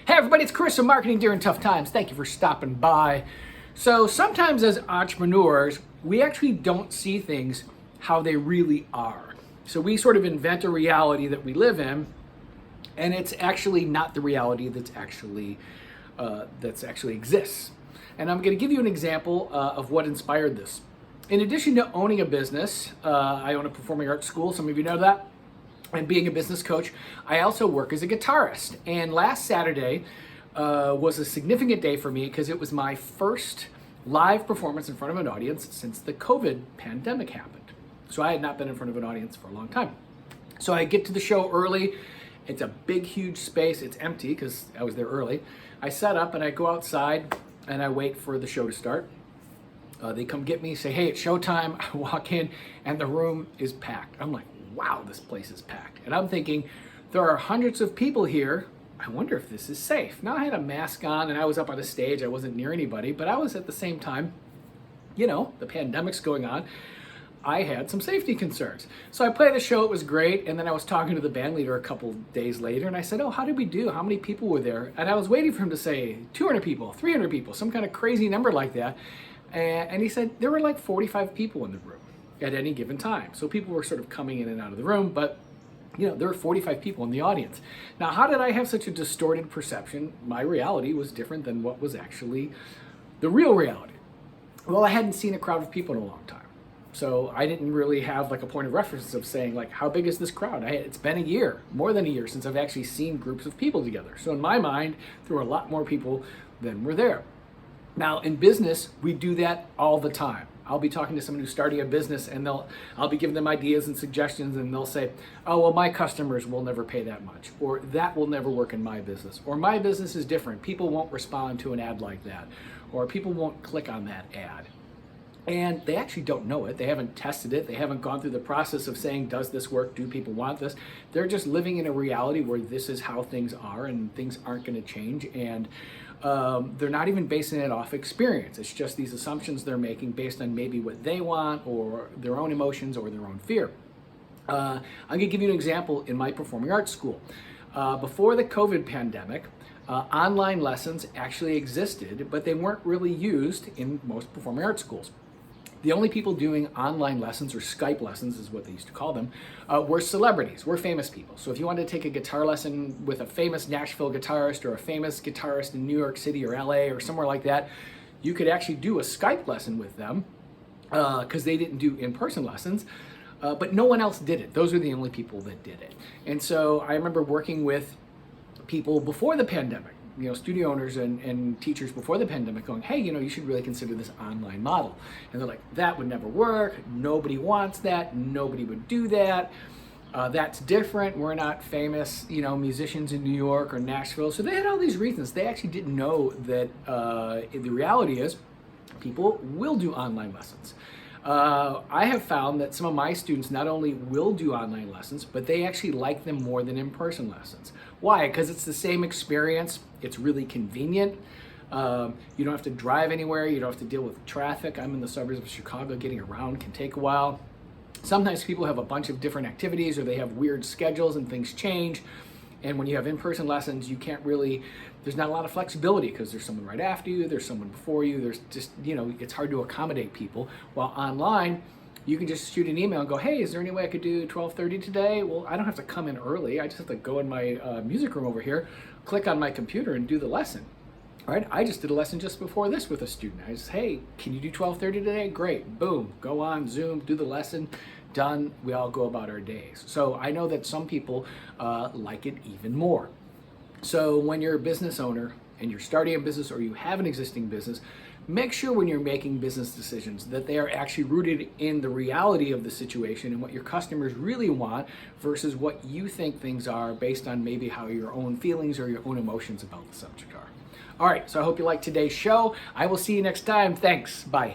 Hey everybody, it's Chris from Marketing During Tough Times. Thank you for stopping by. So sometimes as entrepreneurs, we actually don't see things how they really are. So we sort of invent a reality that we live in, and it's actually not the reality that's actually exists. And I'm going to give you an example of what inspired this. In addition to owning a business, I own a performing arts school. Some of you know that. And being a business coach, I also work as a guitarist. And last Saturday was a significant day for me because it was my first live performance in front of an audience since the COVID pandemic happened. So I had not been in front of an audience for a long time. So I get to the show early. It's a big, huge space. It's empty because I was there early. I set up and I go outside and I wait for the show to start. They come get me, say, hey, it's showtime. I walk in and the room is packed. I'm like, wow, this place is packed. And I'm thinking, there are hundreds of people here. I wonder if this is safe. Now I had a mask on and I was up on a stage. I wasn't near anybody, but I was at the same time, the pandemic's going on. I had some safety concerns. So I played the show, it was great. And then I was talking to the band leader a couple days later and I said, oh, how did we do? How many people were there? And I was waiting for him to say 200 people, 300 people, some kind of crazy number like that. And he said, there were like 45 people in the room at any given time. So people were sort of coming in and out of the room, but there were 45 people in the audience. Now, how did I have such a distorted perception? My reality was different than what was actually the real reality. Well, I hadn't seen a crowd of people in a long time. So I didn't really have like a point of reference of saying like, how big is this crowd? It's been a year, more than a year since I've actually seen groups of people together. So in my mind, there were a lot more people than were there. Now in business, we do that all the time. I'll be talking to someone who's starting a business and I'll be giving them ideas and suggestions and they'll say, oh, well, my customers will never pay that much, or that will never work in my business, or my business is different. People won't respond to an ad like that, or people won't click on that ad. And they actually don't know it. They haven't tested it. They haven't gone through the process of saying, does this work? Do people want this? They're just living in a reality where this is how things are and things aren't going to change. And they're not even basing it off experience. It's just these assumptions they're making based on maybe what they want or their own emotions or their own fear. I'm going to give you an example in my performing arts school. Before the COVID pandemic, online lessons actually existed, but they weren't really used in most performing arts schools. The only people doing online lessons, or Skype lessons is what they used to call them, were celebrities, were famous people. So if you wanted to take a guitar lesson with a famous Nashville guitarist or a famous guitarist in New York City or LA or somewhere like that, you could actually do a Skype lesson with them because they didn't do in-person lessons, but no one else did it. Those were the only people that did it. And so I remember working with people before the pandemic, studio owners and teachers before the pandemic going, hey, you should really consider this online model. And they're like, that would never work. Nobody wants that. Nobody would do that. That's different. We're not famous, musicians in New York or Nashville. So they had all these reasons. They actually didn't know that the reality is people will do online lessons. I have found that some of my students not only will do online lessons, but they actually like them more than in-person lessons. Why? Because it's the same experience. It's really convenient. You don't have to drive anywhere. You don't have to deal with traffic. I'm in the suburbs of Chicago. Getting around can take a while. Sometimes people have a bunch of different activities or they have weird schedules and things change. And when you have in-person lessons, you can't really, there's not a lot of flexibility because there's someone right after you, there's someone before you, there's just, it's hard to accommodate people. While online, you can just shoot an email and go, hey, is there any way I could do 12:30 today? Well, I don't have to come in early. I just have to go in my music room over here, click on my computer and do the lesson. All right, I just did a lesson just before this with a student. I just, hey, can you do 12:30 today? Great, boom, go on Zoom, do the lesson, done. We all go about our days. So I know that some people like it even more. So when you're a business owner and you're starting a business or you have an existing business, make sure when you're making business decisions that they are actually rooted in the reality of the situation and what your customers really want versus what you think things are based on maybe how your own feelings or your own emotions about the subject are. All right, so I hope you liked today's show. I will see you next time. Thanks. Bye.